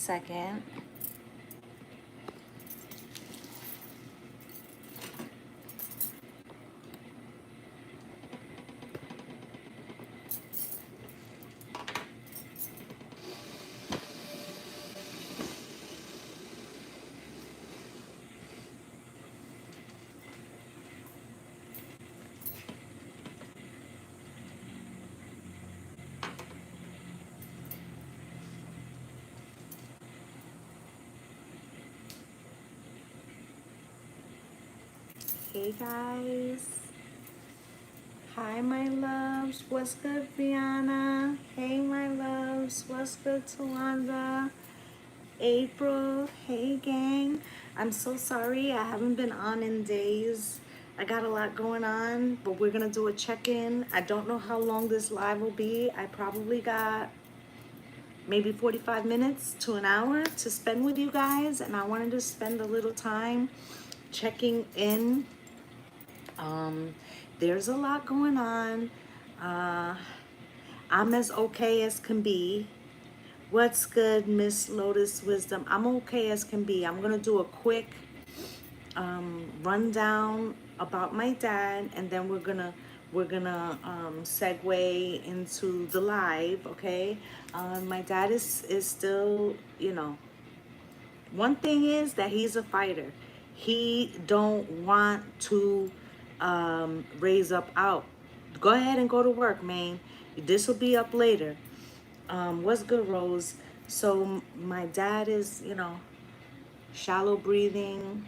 second. Hey guys. Hi my loves. What's good, Brianna? Hey my loves. What's good, Tawanda? April. Hey gang. I'm so sorry I haven't been on in days. I got a lot going on, but we're gonna do a check-in. I don't know how long this live will be. I probably got maybe 45 minutes to an hour to spend with you guys, and I wanted to spend a little time checking in. There's a lot going on. I'm as okay as can be. What's good, Miss Lotus Wisdom? I'm okay as can be. I'm gonna do a quick rundown about my dad, and then we're gonna segue into the live. Okay, my dad is still, you know, one thing is that he's a fighter. He don't want to raise up out. Go ahead and go to work, man. This will be up later. What's good, Rose? So my dad is, you know, shallow breathing.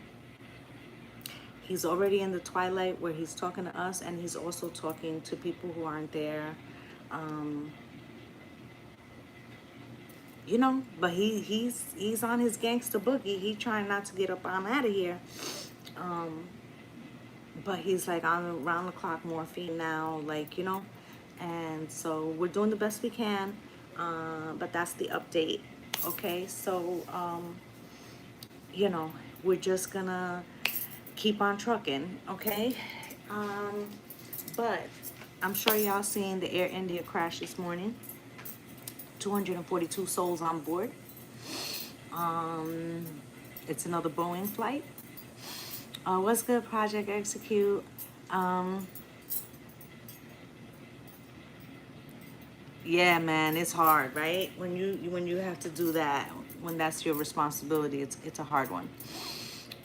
He's already in the twilight where he's talking to us, and he's also talking to people who aren't there. Um, you know, but he's on his gangster boogie. He trying not to get up on out of here. Um, but he's like on around the clock morphine now, like, you know. And so we're doing the best we can. But that's the update. Okay, so you know, we're just gonna keep on trucking, okay? But I'm sure y'all seen the Air India crash this morning. 242 souls on board. It's another Boeing flight. What's good, Project Execute? Yeah, man, it's hard, right? When you have to do that, when that's your responsibility, it's a hard one.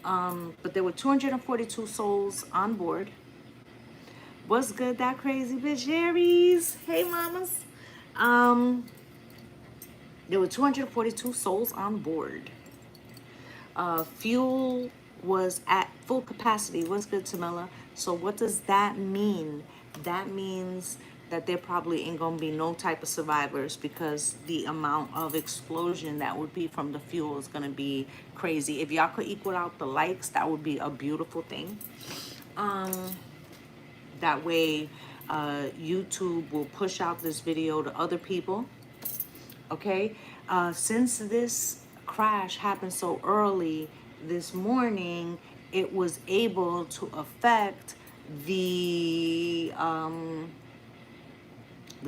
But there were 242 souls on board. What's good, that crazy bitch, Aries? Hey, mamas. Um, there were 242 souls on board. Fuel was at full capacity. What's good, Tamila? So what does that mean? That means that there probably ain't gonna be no type of survivors, because the amount of explosion that would be from the fuel is gonna be crazy. If y'all could equal out the likes, that would be a beautiful thing. That way, YouTube will push out this video to other people. Okay, since this crash happened so early this morning, it was able to affect the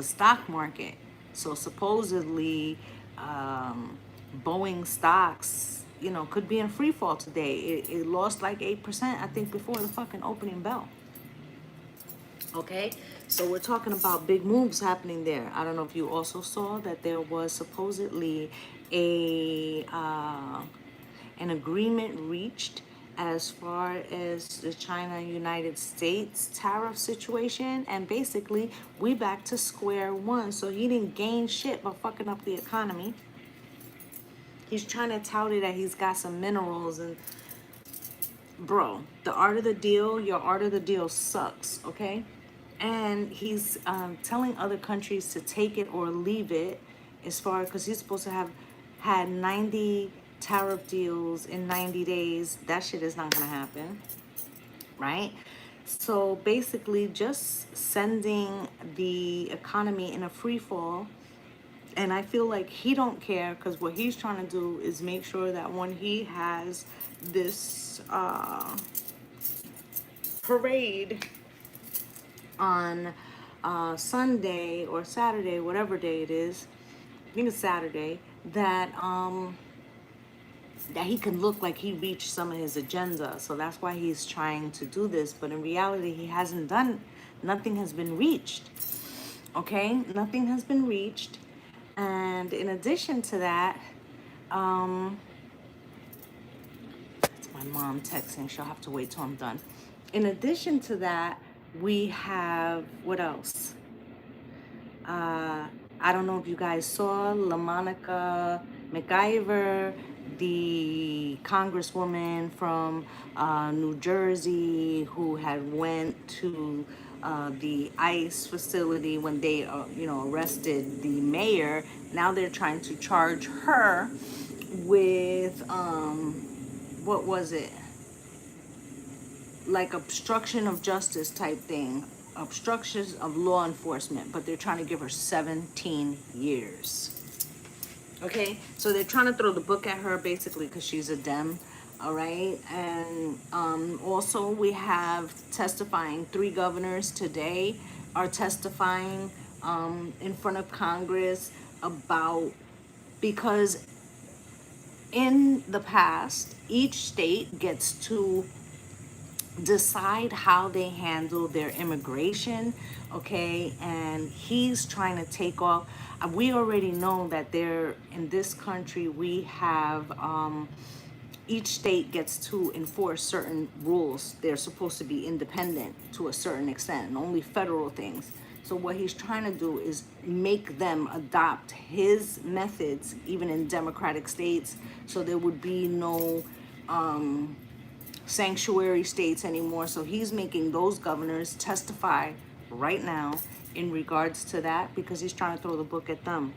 stock market. So supposedly, Boeing stocks, you know, could be in free fall today. It lost like 8%, I think, before the fucking opening bell. Okay, so we're talking about big moves happening there. I don't know if you also saw that there was supposedly a an agreement reached as far as the China-United States tariff situation, and basically we back to square one. So he didn't gain shit by fucking up the economy. He's trying to tout it that he's got some minerals, and bro, the art of the deal, your art of the deal sucks, okay? And he's telling other countries to take it or leave it, as far, because he's supposed to have had 90 tariff deals in 90 days. That shit is not gonna happen, right? So basically just sending the economy in a free fall. And I feel like he don't care, because what he's trying to do is make sure that when he has this parade on Sunday or Saturday, whatever day it is, I think it's Saturday, that that he can look like he reached some of his agenda. So that's why he's trying to do this. But in reality, he hasn't done, nothing has been reached. Okay, nothing has been reached. And in addition to that, it's my mom texting. She'll have to wait till I'm done. In addition to that, we have, what else? I don't know if you guys saw LaMonica McIver, the congresswoman from New Jersey who had went to the ICE facility when they, arrested the mayor. Now they're trying to charge her with, what was it? Like obstruction of justice type thing, obstructions of law enforcement, but they're trying to give her 17 years. Okay, so they're trying to throw the book at her basically because she's a Dem. All right, and also we have testifying, 3 governors today are testifying in front of Congress about, because in the past each state gets to decide how they handle their immigration, okay? And he's trying to take off. We already know that there in this country we have each state gets to enforce certain rules. They're supposed to be independent to a certain extent, and only federal things. So what he's trying to do is make them adopt his methods, even in democratic states, so there would be no sanctuary states anymore. So he's making those governors testify right now in regards to that, because he's trying to throw the book at them.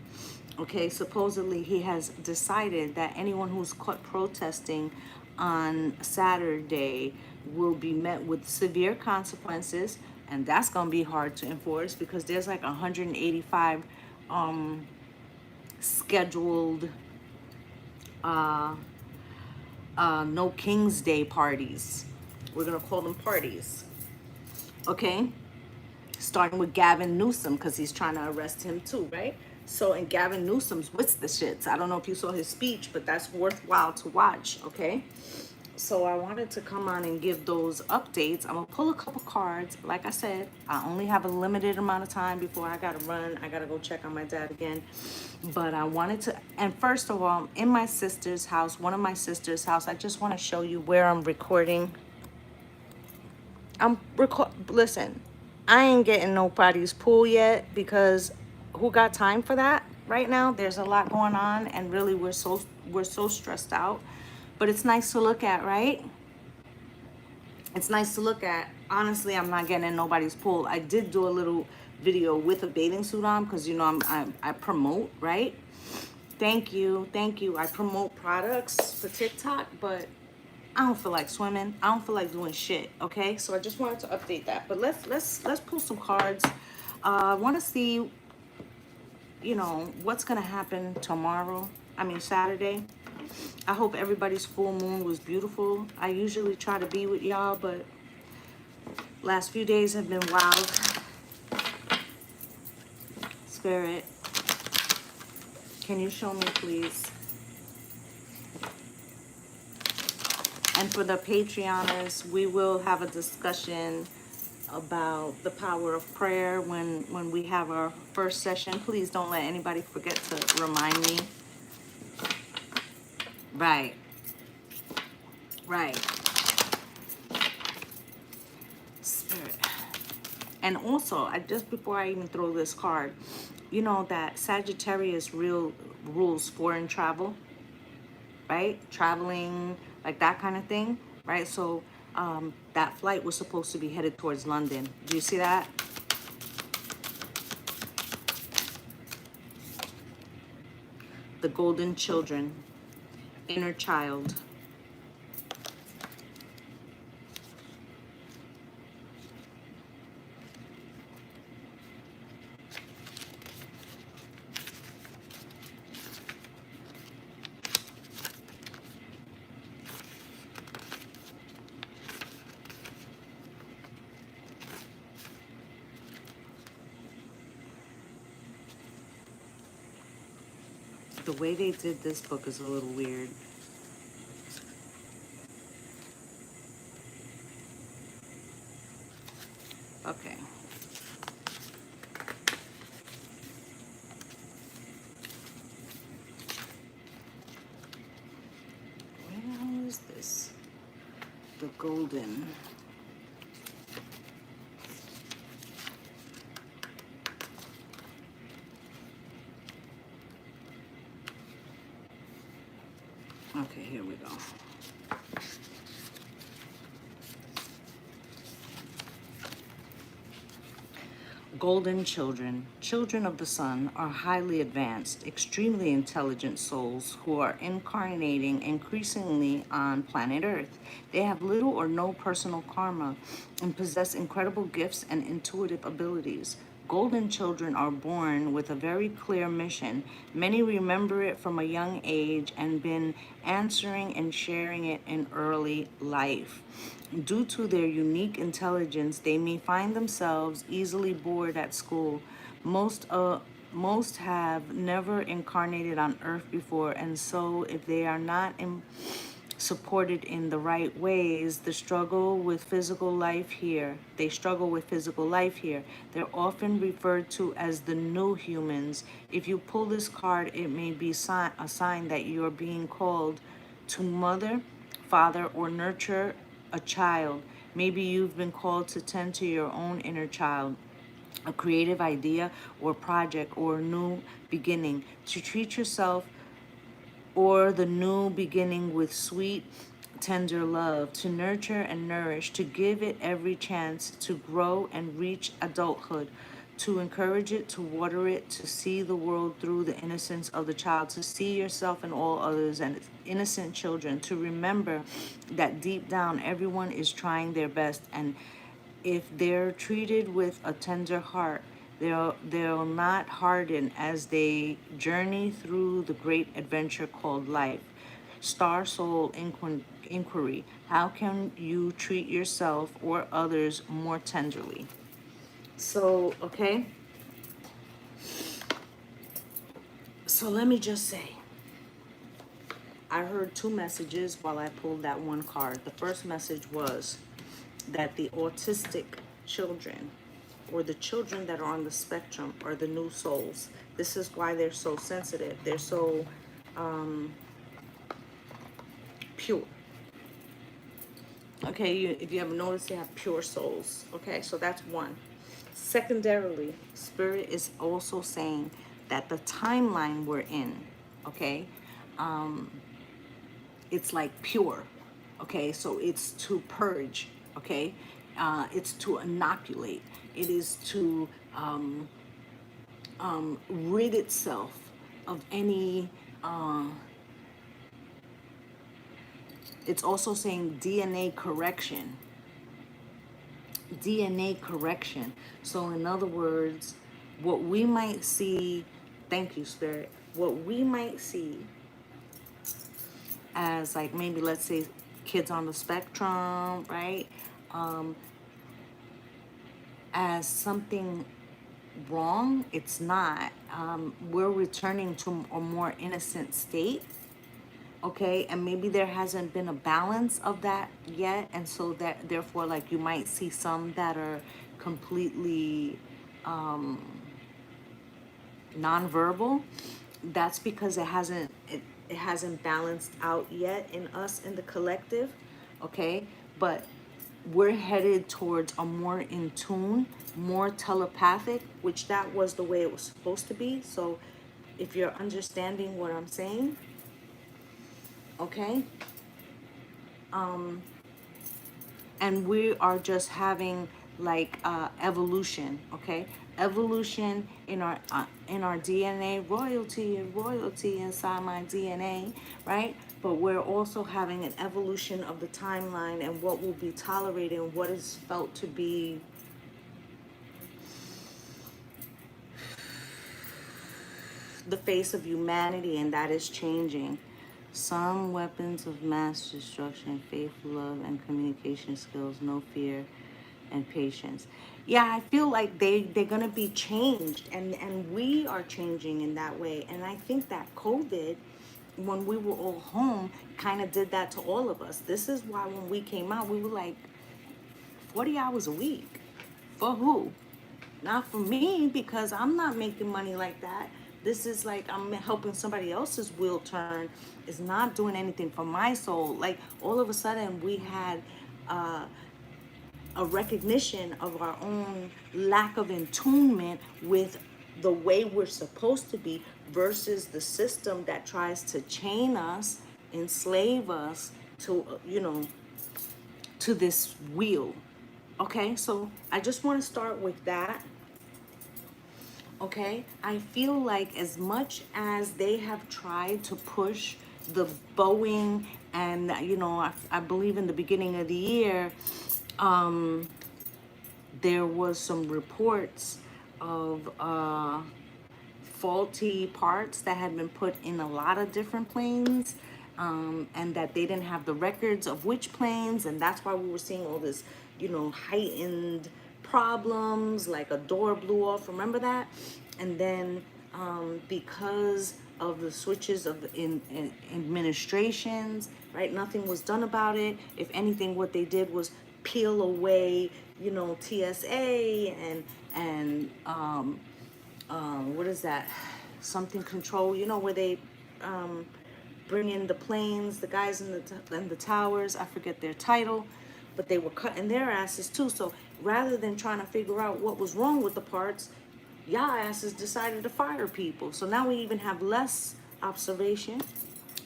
Okay, supposedly he has decided that anyone who's caught protesting on Saturday will be met with severe consequences, and that's going to be hard to enforce because there's like 185 scheduled no King's Day parties. We're gonna call them parties. Okay? Starting with Gavin Newsom, because he's trying to arrest him too, right? So, and Gavin Newsom's with the shits. I don't know if you saw his speech, but that's worthwhile to watch, okay? So I wanted to come on and give those updates. I'm gonna pull a couple cards. Like I said, I only have a limited amount of time before I gotta run. I gotta go check on my dad again. But I wanted to, and first of all, in my sister's house, one of my sister's house, I just want to show you where I'm recording. Listen, I ain't getting nobody's pool yet because who got time for that right now? There's a lot going on, and really we're so stressed out. But it's nice to look at, right? It's nice to look at. Honestly, I'm not getting in nobody's pool. I did do a little video with a bathing suit on because, I promote, right? Thank you. I promote products for TikTok, but I don't feel like swimming. I don't feel like doing shit, okay? So I just wanted to update that. But let's pull some cards. I want to see, what's going to happen tomorrow. Saturday. I hope everybody's full moon was beautiful. I usually try to be with y'all, but last few days have been wild. Spirit, can you show me, please? And for the Patreoners, we will have a discussion about the power of prayer when we have our first session. Please don't let anybody forget to remind me. Right. Spirit. And also, before I even throw this card, you know that Sagittarius rules foreign travel, right? Traveling, like that kind of thing, right? So that flight was supposed to be headed towards London. Do you see that? The golden children, inner child. The way they did this book is a little weird. Okay. Where the hell is this? The golden. Okay, here we go. Golden children, children of the sun, are highly advanced, extremely intelligent souls who are incarnating increasingly on planet Earth. They have little or no personal karma and possess incredible gifts and intuitive abilities. Golden children are born with a very clear mission. Many remember it from a young age and been answering and sharing it in early life. Due to their unique intelligence, they may find themselves easily bored at school. Most have never incarnated on Earth before, and so if they are not supported in the right ways, they struggle with physical life here. They're often referred to as the new humans. If you pull this card, it may be a sign that you're being called to mother, father, or nurture a child. Maybe you've been called to tend to your own inner child, a creative idea or project or new beginning, to treat yourself or the new beginning with sweet, tender love, to nurture and nourish, to give it every chance to grow and reach adulthood, to encourage it, to water it, to see the world through the innocence of the child, to see yourself and all others and innocent children, to remember that deep down everyone is trying their best, and if they're treated with a tender heart, they'll not harden as they journey through the great adventure called life. Star Soul Inquiry. How can you treat yourself or others more tenderly? So, okay. So let me just say, I heard two messages while I pulled that one card. The first message was that the autistic children, or the children that are on the spectrum, are the new souls. This is why they're so sensitive. They're so pure. Okay, if you haven't noticed, they have pure souls. Okay, so that's one. Secondarily, Spirit is also saying that the timeline we're in, okay, it's like pure. Okay, so it's to purge. Okay, it's to inoculate. It is to rid itself of any. It's also saying DNA correction. DNA correction. So, in other words, what we might see, thank you, Spirit, what we might see as, like, maybe let's say kids on the spectrum, right? As something wrong, it's not. We're returning to a more innocent state. Okay, and maybe there hasn't been a balance of that yet, and so that therefore, like, you might see some that are completely nonverbal. That's because it hasn't balanced out yet in us, in the collective. Okay, but we're headed towards a more in tune, more telepathic, which that was the way it was supposed to be. So if you're understanding what I'm saying, okay, and we are just having like evolution, okay, evolution in our DNA, royalty inside my DNA, right? But we're also having an evolution of the timeline and what will be tolerated and what is felt to be the face of humanity, and that is changing. Some weapons of mass destruction: faith, love, and communication skills, no fear, and patience. Yeah, I feel like they're gonna be changed, and we are changing in that way. And I think that COVID, when we were all home, kind of did that to all of us. This is why when we came out, we were like 40 hours a week. For who? Not for me, because I'm not making money like that. This is like I'm helping somebody else's wheel turn. It's not doing anything for my soul. Like all of a sudden we had uh, a recognition of our own lack of attunement with the way we're supposed to be versus the system that tries to chain us, enslave us to, to this wheel. Okay, so I just want to start with that. Okay, I feel like as much as they have tried to push the Boeing, and I believe in the beginning of the year, there was some reports of faulty parts that had been put in a lot of different planes, and that they didn't have the records of which planes, and that's why we were seeing all this, heightened problems, like a door blew off, remember that? And then because of the switches of in administrations, right, nothing was done about it. If anything, what they did was peel away, TSA and what is that? Something control, where they bring in the planes, the guys in the towers. I forget their title, but they were cutting their asses too. So rather than trying to figure out what was wrong with the parts, y'all asses decided to fire people. So now we even have less observation.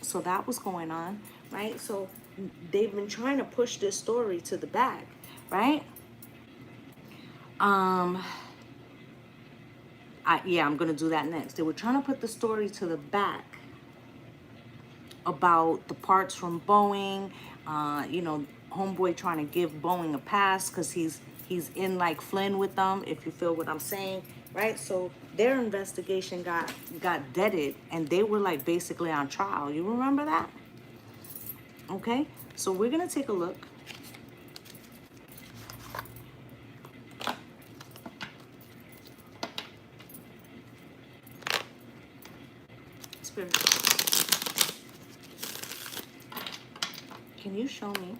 So that was going on, right? So they've been trying to push this story to the back, right? I'm gonna do that next. They were trying to put the story to the back about the parts from Boeing. Homeboy trying to give Boeing a pass because he's in like Flynn with them, if you feel what I'm saying, right? So their investigation got deaded, and they were like basically on trial. You remember that? Okay, so we're gonna take a look. Spirit, can you show me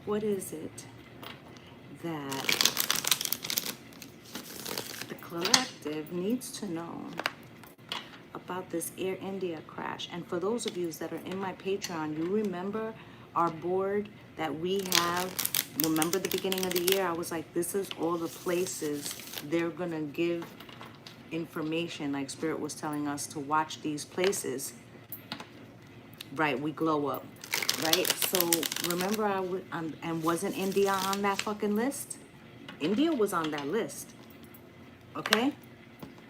what is it that the collective needs to know about this Air India crash? And for those of you that are in my Patreon, you remember our board that we have. Remember the beginning of the year, I was like, this is all the places they're gonna give information, like Spirit was telling us to watch these places, right? We glow up, right? So remember and wasn't India on that fucking list? India was on that list, okay?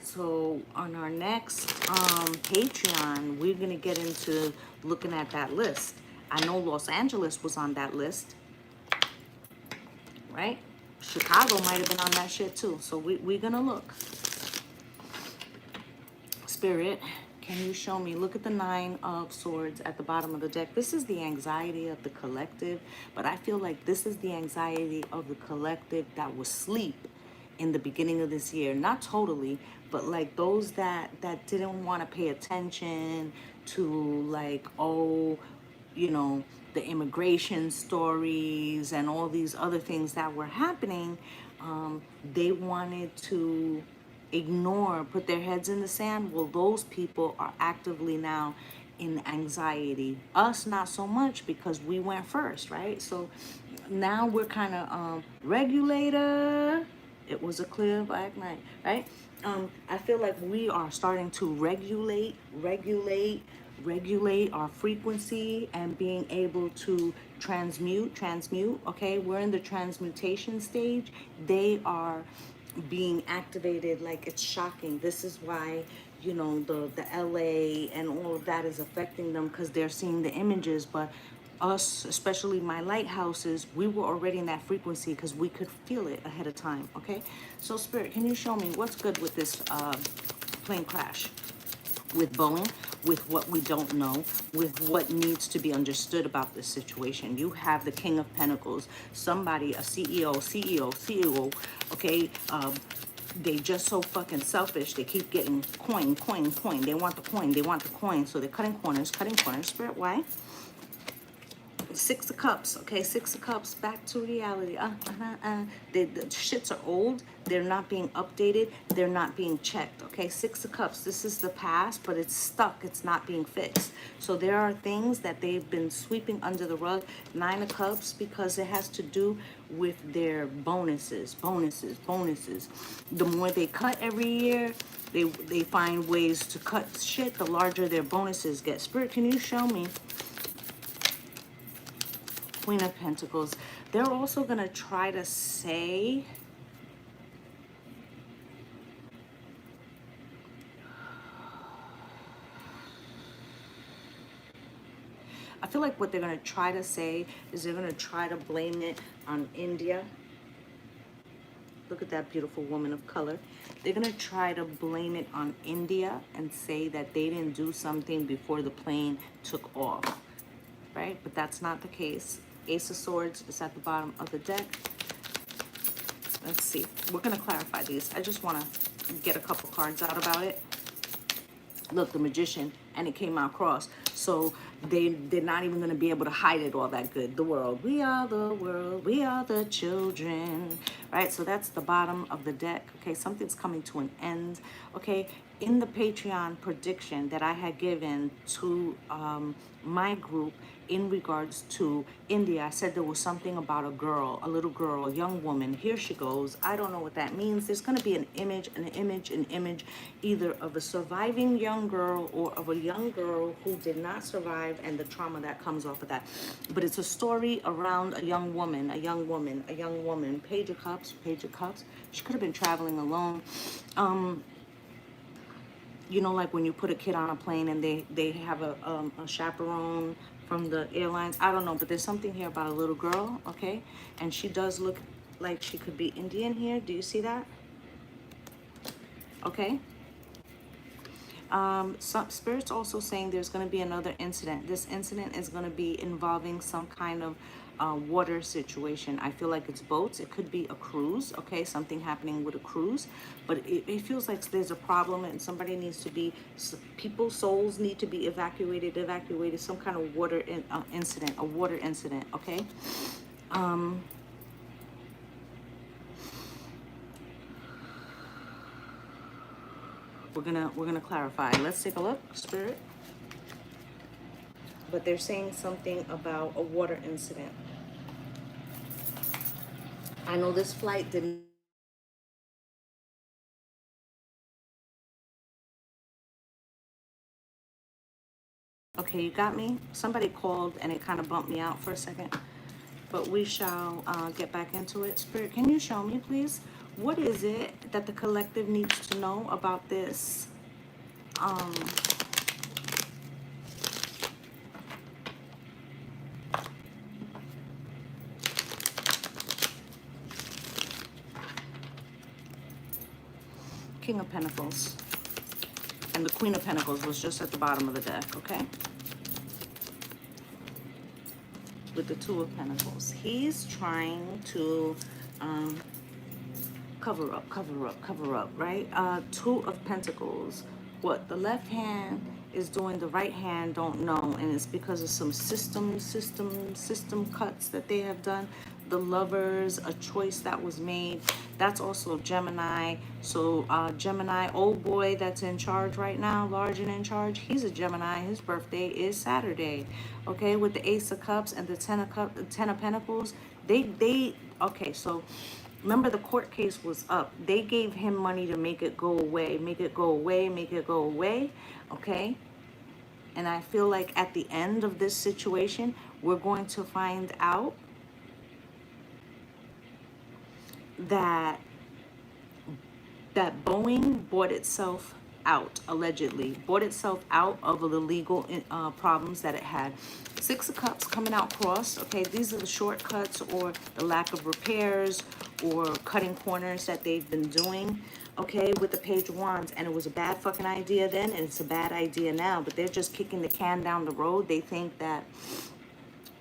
So on our next Patreon, we're gonna get into looking at that list. I know Los Angeles was on that list, right? Chicago might have been on that shit too. So we're gonna look. Spirit, can you show me? Look at the 9 of Swords at the bottom of the deck. This is the anxiety of the collective, but I feel like this is the anxiety of the collective that was asleep in the beginning of this year. Not totally, but like those that didn't want to pay attention to, like, the immigration stories and all these other things that were happening. They wanted to ignore, put their heads in the sand. Well, those people are actively now in anxiety. Us, not so much, because we went first, right? So now we're kind of regulator. It was a clear black night, right? I feel like we are starting to regulate our frequency and being able to transmute. Okay, we're in the transmutation stage. They are being activated like it's shocking. This is why the LA and all of that is affecting them, because they're seeing the images. But us, especially my lighthouses, we were already in that frequency because we could feel it ahead of time. Okay, so Spirit, can you show me what's good with this plane crash, with Boeing, with what we don't know, with what needs to be understood about this situation? You have the King of Pentacles, somebody, a CEO, okay, They just so fucking selfish. They keep getting coin, coin, coin. They want the coin. They want the coin. So they're cutting corners, cutting corners. Spirit, why? Six of Cups, okay, Six of Cups, back to reality. The shits are old. They're not being updated. They're not being checked, okay? Six of Cups, this is the past, but it's stuck. It's not being fixed. So there are things that they've been sweeping under the rug. Nine of Cups, because it has to do with their bonuses, bonuses, bonuses. The more they cut every year, they find ways to cut shit, the larger their bonuses get. Spirit, can you show me Queen of Pentacles? They're also going to try to say, I feel like what they're going to try to say is they're going to try to blame it on India. Look at that beautiful woman of color. They're going to try to blame it on India and say that they didn't do something before the plane took off, right? But that's not the case. Ace of Swords is at the bottom of the deck. Let's see. We're going to clarify these. I just want to get a couple cards out about it. Look, the Magician, and it came out cross. So they're not even going to be able to hide it all that good. The world. We are the world. We are the children. Right? So that's the bottom of the deck. Okay, something's coming to an end. Okay, in the Patreon prediction that I had given to my group in regards to India, I said there was something about a girl, a little girl, a young woman. Here she goes. I don't know what that means. There's going to be an image, either of a surviving young girl or of a young girl who did not survive and the trauma that comes off of that. But it's a story around a young woman, a young woman, a young woman. Page of Cups, Page of Cups. She could have been traveling alone. You know, like when you put a kid on a plane and they have a chaperone from the airlines. I don't know, but there's something here about a little girl, okay? And she does look like she could be Indian here. Do you see that? Okay. Some Spirit's also saying there's going to be another incident. This incident is going to be involving some kind of water situation. I feel like it's boats. It could be a cruise, okay? Something happening with a cruise. But it feels like there's a problem and somebody needs to be, people's souls need to be evacuated, some kind of water incident, a water incident, okay? We're gonna clarify. Let's take a look, Spirit. But they're saying something about a water incident. I know this flight didn't. Okay, you got me? Somebody called and it kind of bumped me out for a second. But we shall get back into it. Spirit, can you show me, please? What is it that the collective needs to know about this? King of Pentacles. And the Queen of Pentacles was just at the bottom of the deck, okay? With the Two of Pentacles. He's trying to cover up, right? Two of Pentacles. What the left hand is doing, the right hand don't know, and it's because of some system cuts that they have done. The Lovers, a choice that was made. That's also Gemini. So Gemini, old boy that's in charge right now, large and in charge, he's a Gemini. His birthday is Saturday. Okay, with the Ace of Cups and the Ten of Pentacles, they okay, so remember the court case was up. They gave him money to make it go away, make it go away, okay? And I feel like at the end of this situation, we're going to find out that Boeing bought itself out, allegedly bought itself out of the legal problems that it had. Six of Cups coming out cross. Okay, these are the shortcuts or the lack of repairs or cutting corners that they've been doing. Okay, with the Page of Wands, and it was a bad fucking idea then, and it's a bad idea now, but they're just kicking the can down the road. They think that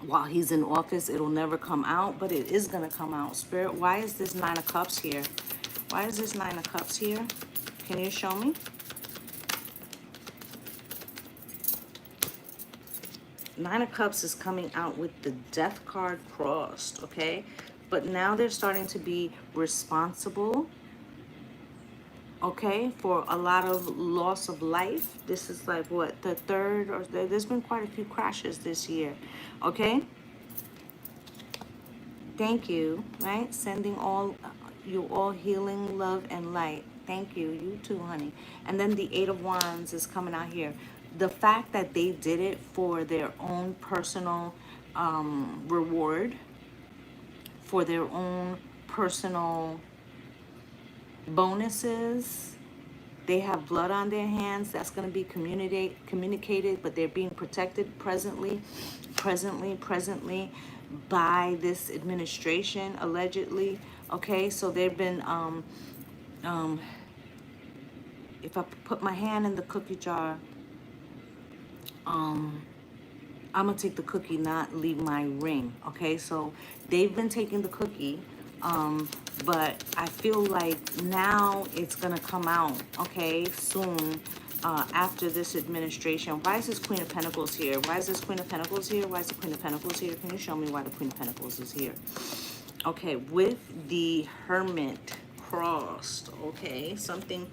while he's in office, it'll never come out, but it is going to come out. Spirit, why is this Nine of Cups here? Why is this Nine of Cups here? Can you show me? Nine of Cups is coming out with the Death card crossed, okay? But now they're starting to be responsible, okay, for a lot of loss of life. This is like what, the third, or there's been quite a few crashes this year, okay? Thank you, right? Sending all you all healing, love, and light. Thank you. You too, honey. And then the Eight of Wands is coming out here. The fact that they did it for their own personal reward, for their own personal bonuses. They have blood on their hands. That's going to be communicated, but they're being protected presently by this administration, allegedly. Okay, so they've been, if I put my hand in the cookie jar, I'm gonna take the cookie, not leave my ring. Okay, so they've been taking the cookie, but I feel like now it's gonna come out, okay, soon, after this administration. Why is this Queen of Pentacles here? Why is this Queen of Pentacles here? Why is the Queen of Pentacles here? Can you show me why the Queen of Pentacles is here? Okay, with the Hermit crossed, okay, something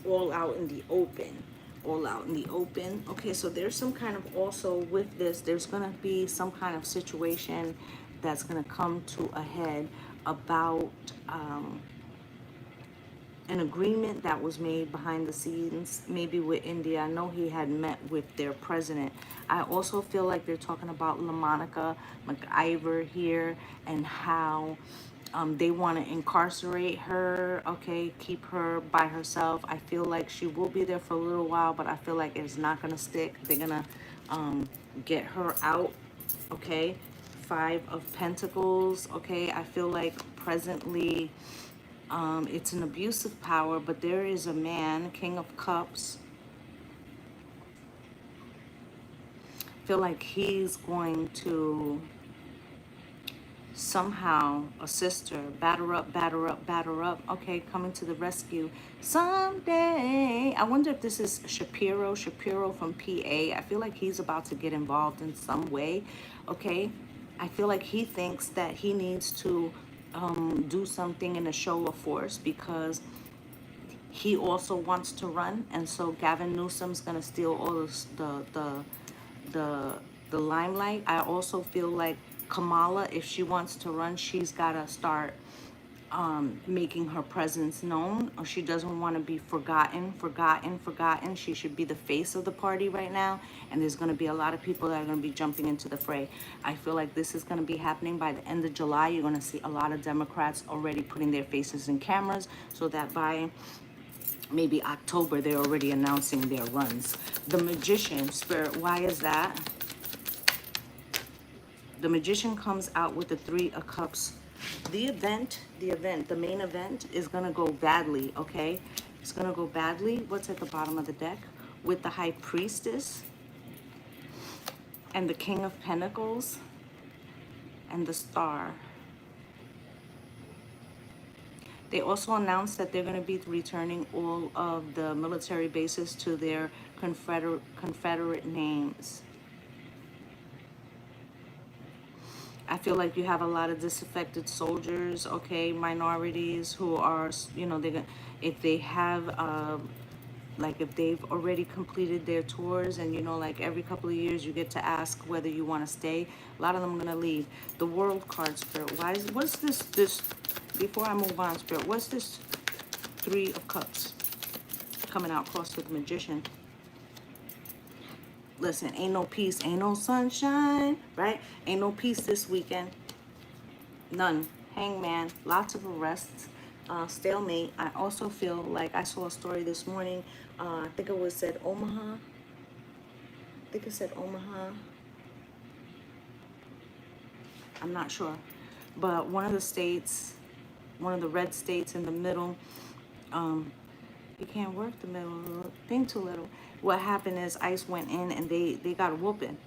all out in the open. All out in the open. Okay, so there's some kind of, also with this, there's gonna be some kind of situation that's gonna come to a head about an agreement that was made behind the scenes, maybe with India. I know he had met with their president. I also feel like they're talking about LaMonica McIver here, and how they want to incarcerate her, okay, keep her by herself. I feel like she will be there for a little while, but I feel like it's not going to stick. They're going to get her out, okay. Five of Pentacles, okay. I feel like presently it's an abuse of power, but there is a man, King of Cups. I feel like he's going to somehow assist her, batter up, batter up, batter up, okay, coming to the rescue someday. I wonder if this is Shapiro from PA. I feel like he's about to get involved in some way, okay. I feel like he thinks that he needs to do something in a show of force, because he also wants to run, and so Gavin Newsom's gonna steal all of the limelight. I also feel like Kamala, if she wants to run, she's gotta start making her presence known, or she doesn't want to be forgotten. She should be the face of the party right now, and there's going to be a lot of people that are going to be jumping into the fray. I feel like this is going to be happening by the end of July. You're going to see a lot of Democrats already putting their faces in cameras, so that by maybe October they're already announcing their runs. The Magician, Spirit, why is that? The Magician comes out with the Three of Cups. The main event is going to go badly, okay? It's going to go badly. What's at the bottom of the deck? With the High Priestess and the King of Pentacles and the Star. They also announced that they're going to be returning all of the military bases to their Confederate names. I feel like you have a lot of disaffected soldiers, okay, minorities who are, you know, they're gonna, if they have, like if they've already completed their tours, and you know, like every couple of years you get to ask whether you want to stay. A lot of them are gonna leave. The World card, Spirit. What's this? Before I move on, Spirit, what's this Three of Cups coming out crossed with the Magician? Listen, ain't no peace, ain't no sunshine, right? Ain't no peace this weekend. None. Hangman, lots of arrests, stalemate. I also feel like I saw a story this morning. I think it was said Omaha. I'm not sure. But one of the states, one of the red states in the middle, you can't work the middle thing too little. What happened is ICE went in and they got a whooping.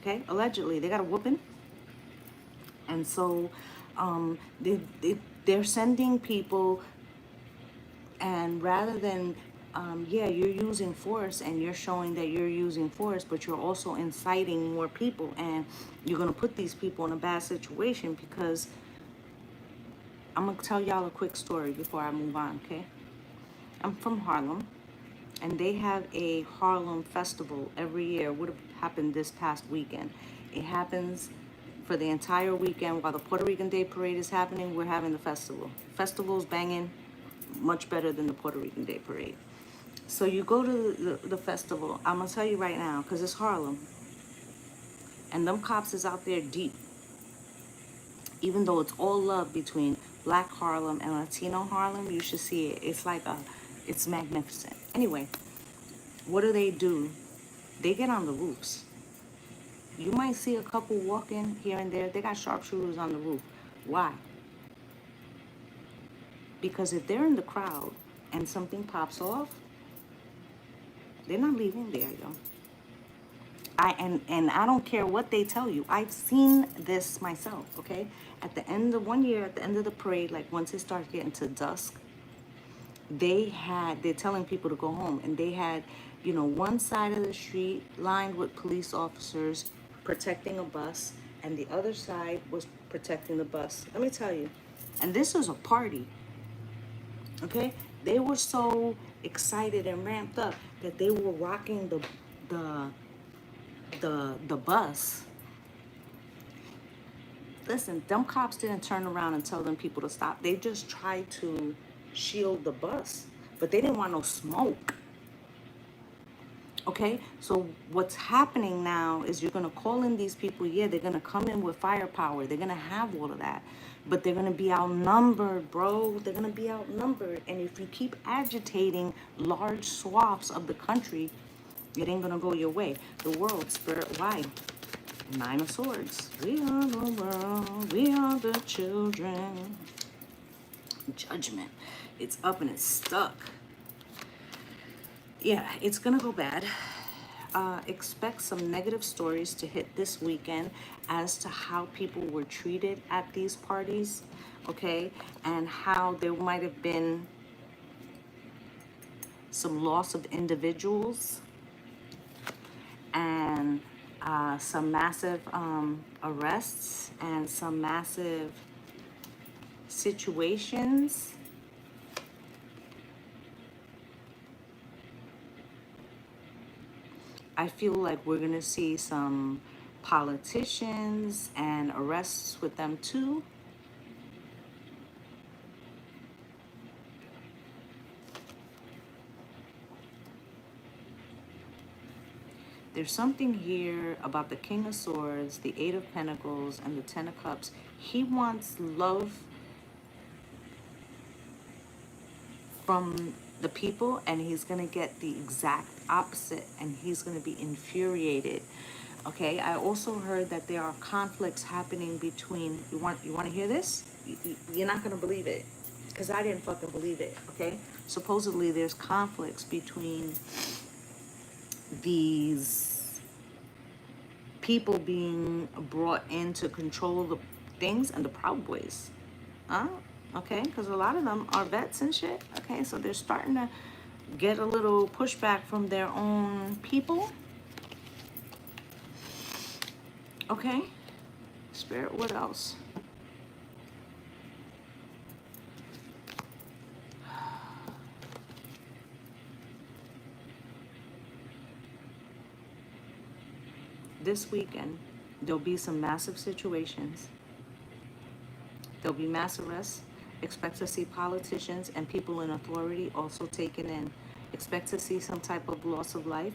Okay, allegedly they got a whooping. And so They're sending people, and rather than, yeah, you're using force and you're showing that you're using force, but you're also inciting more people, and you're going to put these people in a bad situation. Because I'm going to tell y'all a quick story before I move on, okay? I'm from Harlem, and they have a Harlem festival every year. Would have happened this past weekend. It happens for the entire weekend while the Puerto Rican Day Parade is happening. We're having the festival. Festival's banging, much better than the Puerto Rican Day Parade. So you go to the festival. I'm gonna tell you right now, because it's Harlem, and them cops is out there deep. Even though it's all love between Black Harlem and Latino Harlem, you should see it. It's magnificent. Anyway, what do? They get on the roofs. You might see a couple walking here and there. They got sharpshooters on the roof. Why? Because if they're in the crowd and something pops off, they're not leaving there, yo. And I don't care what they tell you. I've seen this myself, okay? At the end of one year, at the end of the parade, like once it starts getting to dusk, they're telling people to go home, and they had, one side of the street lined with police officers protecting a bus, and the other side was protecting the bus. Let me tell you, and this was a party, okay? They were so excited and ramped up that they were rocking the bus. Listen, them cops didn't turn around and tell them people to stop. They just tried to shield the bus, but they didn't want no smoke. Okay, so what's happening now is you're gonna call in these people. Yeah, they're gonna come in with firepower. They're gonna have all of that, but they're gonna be outnumbered, bro. They're gonna be outnumbered, and if you keep agitating large swaths of the country, it ain't gonna go your way. The world, spirit, why? Nine of Swords. We are the world. We are the children. Judgment. It's up and it's stuck. Yeah, it's gonna go bad. Expect some negative stories to hit this weekend as to how people were treated at these parties, okay? And how there might have been some loss of individuals, and some massive arrests, and some massive situations. I feel like we're gonna see some politicians and arrests with them too. There's something here about the King of Swords, the Eight of Pentacles, and the Ten of Cups. He wants love from the people, and he's going to get the exact opposite, and he's going to be infuriated. Okay, I also heard that there are conflicts happening between, you want to hear this? You're not going to believe it, because I didn't fucking believe it, okay? Supposedly there's conflicts between these people being brought in to control the things and the Proud Boys. Huh? Okay, because a lot of them are vets and shit. Okay, so they're starting to get a little pushback from their own people. Okay, Spirit, what else? This weekend, there'll be some massive situations. There'll be mass arrests. Expect to see politicians and people in authority also taken in. Expect to see some type of loss of life.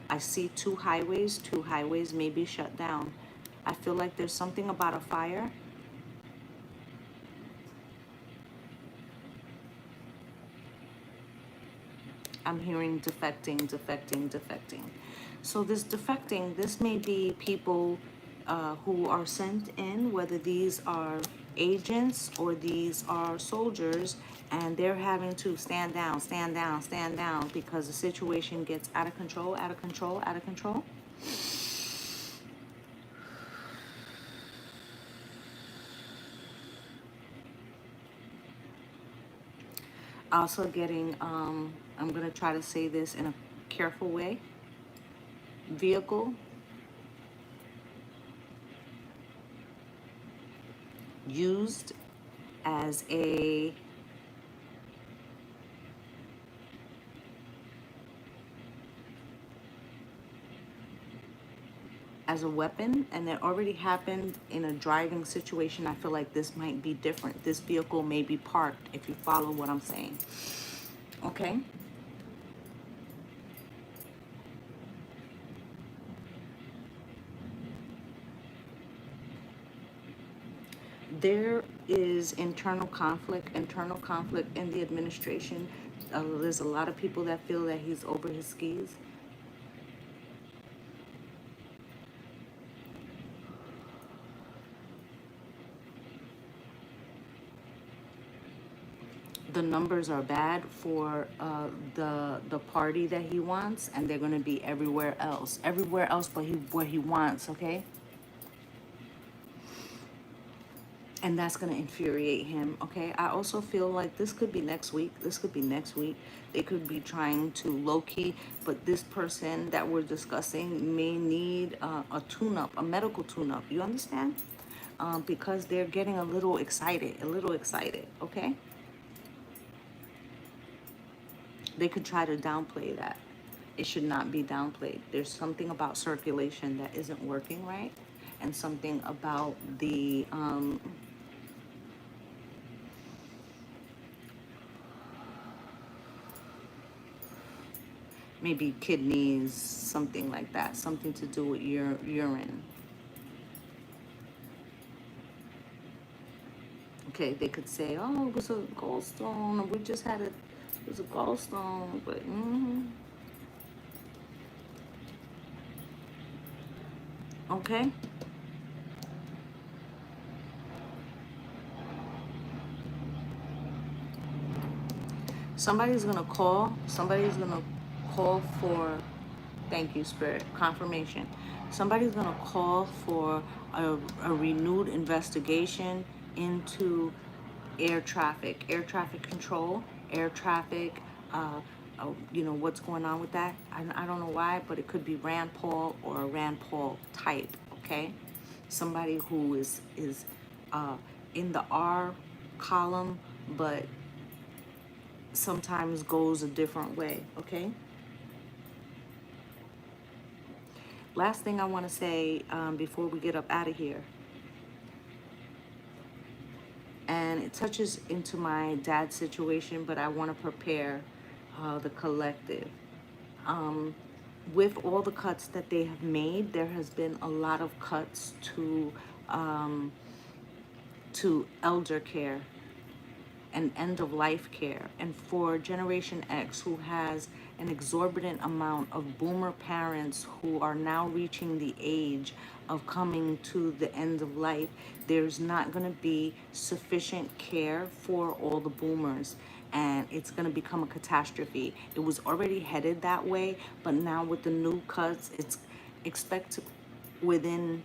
I see two highways. Two highways may be shut down. I feel like there's something about a fire. I'm hearing defecting. So this defecting, this may be people who are sent in, whether these are agents or these are soldiers, and they're having to stand down because the situation gets out of control. Also getting, I'm going to try to say this in a careful way. Vehicle used as a weapon, and it already happened in a driving situation. I feel like this might be different. This vehicle may be parked, if you follow what I'm saying. Okay. There is internal conflict in the administration. There's a lot of people that feel that he's over his skis. The numbers are bad for the party that he wants, and they're going to be everywhere else but where he wants. Okay. And that's going to infuriate him. Okay. I also feel like this could be next week. They could be trying to low-key, but this person that we're discussing may need a tune-up, a medical tune-up. You understand? Because they're getting a little excited. Okay. They could try to downplay that. It should not be downplayed. There's something about circulation that isn't working right, and something about the maybe kidneys, something like that, something to do with your urine. Okay, they could say, oh, it was a gallstone, we just had it was a gallstone, but okay. Somebody's gonna call for, thank you, Spirit, confirmation. Somebody's gonna call for a renewed investigation into air traffic control, air traffic, what's going on with that. I don't know why, but it could be Rand Paul or a Rand Paul type, okay? Somebody who is in the R column, but sometimes goes a different way, okay? Last thing I want to say before we get up out of here, and it touches into my dad's situation, but I want to prepare the collective. With all the cuts that they have made, there has been a lot of cuts to elder care and end of life care. And for Generation X, who has an exorbitant amount of boomer parents who are now reaching the age of coming to the end of life, there's not going to be sufficient care for all the boomers. And it's going to become a catastrophe. It was already headed that way, but now with the new cuts, it's expected within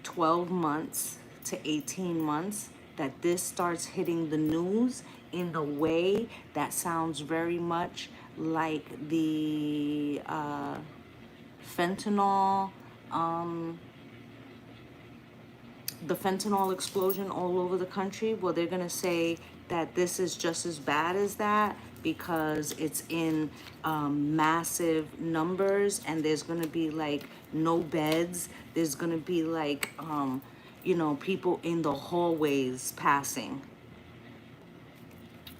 12 months to 18 months that this starts hitting the news in a way that sounds very much like the fentanyl, the fentanyl explosion all over the country. Well, they're going to say that this is just as bad as that because it's in massive numbers, and there's going to be like no beds. There's going to be like, people in the hallways passing.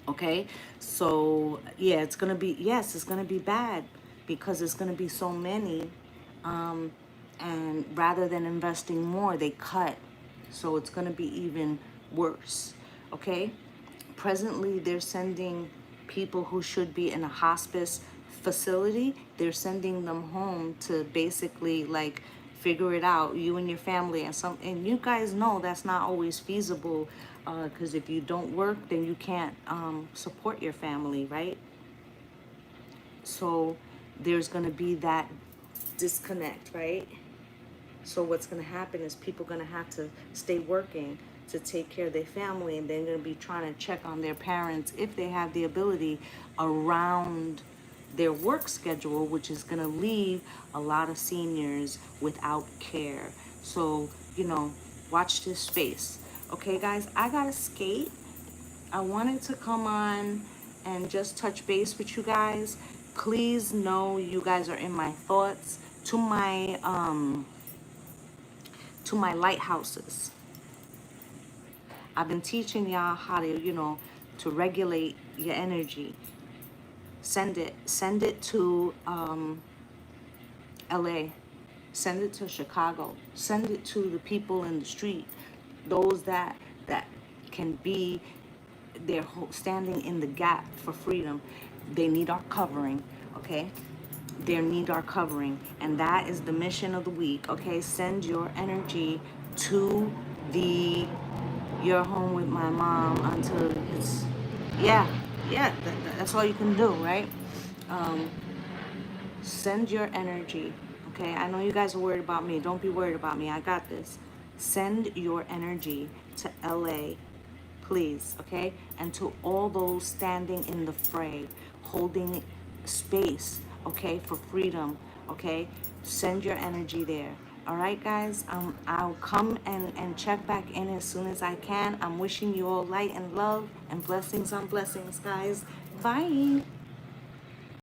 Okay, so yeah, it's going to be, yes, it's going to be bad because it's going to be so many. And rather than investing more, they cut. So it's going to be even worse. Okay. Presently, they're sending people who should be in a hospice facility, they're sending them home to basically like figure it out, you and your family. And you guys know that's not always feasible, because if you don't work, then you can't support your family, right? So there's going to be that disconnect, right? So what's going to happen is people going to have to stay working to take care of their family, and they're going to be trying to check on their parents if they have the ability around their work schedule, which is going to leave a lot of seniors without care. So, you know, watch this space. Okay, guys, I got to skate. I wanted to come on and just touch base with you guys. Please know you guys are in my thoughts. To my lighthouses, I've been teaching y'all how to, you know, to regulate your energy. Send it to LA. Send it to Chicago. Send it to the people in the street. Those that can be there standing in the gap for freedom. They need our covering, okay? They need our covering. And that is the mission of the week, okay? Send your energy to the You're Home with My Mom until it's, yeah, that's all you can do, right? Send your energy, okay? I know you guys are worried about me. Don't be worried about me. I got this. Send your energy to LA, please, okay? And to all those standing in the fray, holding space, okay, for freedom, okay? Send your energy there. All right, guys, I'll come and check back in as soon as I can. I'm wishing you all light and love and blessings on blessings, guys. Bye.